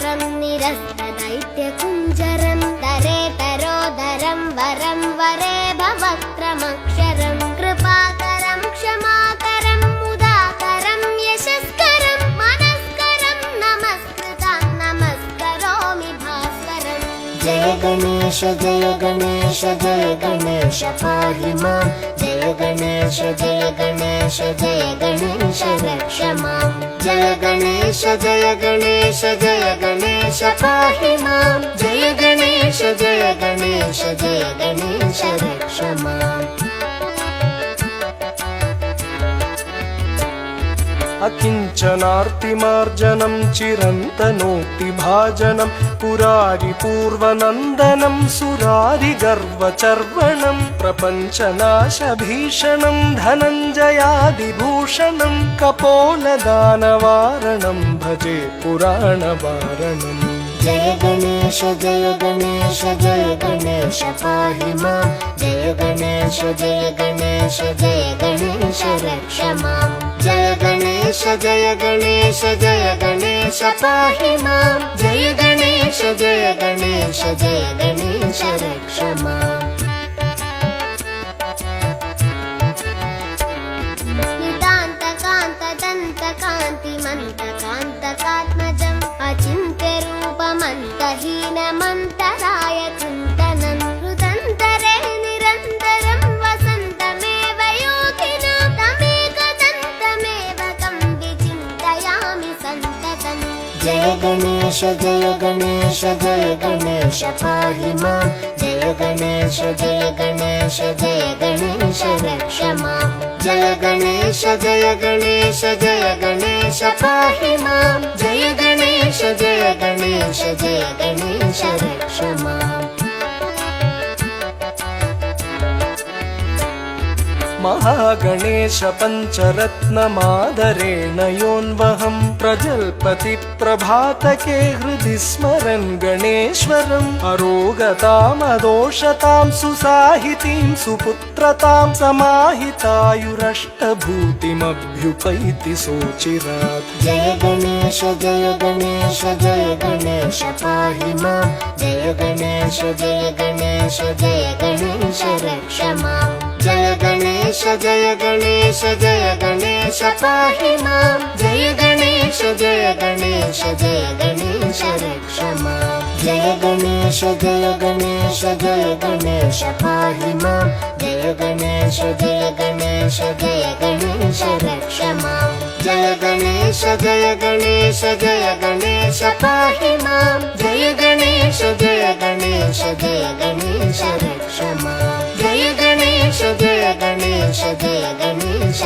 प्रभास्वरं निरस्तदैत्यकुञ्जरं तरेतरोदरं वरं वरे भवक्रमक्षरं कृपाकरं क्षमाकरं मुदाकरं यशस्करं मनस्करं नमस्कृतां नमस्करोमि भास्वरम्। जय गणेश जय गणेश जय गणेश पाहि मां। जय गणेश जय गणेश जय गणेश रक्ष मां। जय गणेश जय गणेश जय गणेश पाहि मां। जय गणेश जय गणेश जय गणेश रक्ष माम्। अकिञ्चनार्तिमार्जनं चिरन्तनोक्तिभाजनं पुरारिपूर्वनन्दनं सुरारिगर्वचर्वणं प्रपञ्चनाशभीषणं धनञ्जयादिभूषणं कपोलदानवारणं भजे पुराणवारणम्। जय गणेश जय गणेश जय गणेश पाहि मां। जय गणेश जय गणेश जय गणेश रक्ष मां। जय गणेश जय गणेश जय गणेश पाहि मां। जय गणेश जय गणेश जय गणेश रक्ष माम्। नितान्तकान्तदन्तकान्तिमन्तकान्तकात्मजम् अचिन्त्यरूपमन्तहीनमन्तराय चिन्तनं हृदन्तरे निरन्तरं वसन्तमेव योगिना तमेकदन्तमेव तं विचिन्तयामि सन्ततम्। जय गणेश जय गणेश जय गणेश पाहि मां। जय गणेश जय गणेश जय गणेश रक्ष मां। जय गणेश जय गणेश जय गणेश पाहि मां। जय गणेश जय गणेश जय गणेश रक्ष माम्। महागणेश पञ्चरत्नमादरेण योऽन्वहं प्रजल्पति प्रभातके हृदि स्मरन् गणेश्वरम्। अरोगतामदोषतां सुसाहितीं सुपुत्रतां समाहितायुरष्टभूतिमभ्युपैति सोचिरात्। जय गणेश जय गणेश जय गणेश पाहि मां। जय गणेश जय गणेश जय गणेश रक्ष माम्। जय गणेश जय गणेश जय गणेश पाहि मां। जय गणेश जय गणेश जय गणेश रक्ष माम्। जय गणेश जय गणेश जय गणेश पाहि मां। जय गणेश जय गणेश जय गणेश रक्ष माम्। जय गणेश जय गणेश जय गणेश पाहि मां। जय गणेश जय गणेश जय गणेश रक्ष माम्। जय गणेश जय गणेश जय गणेश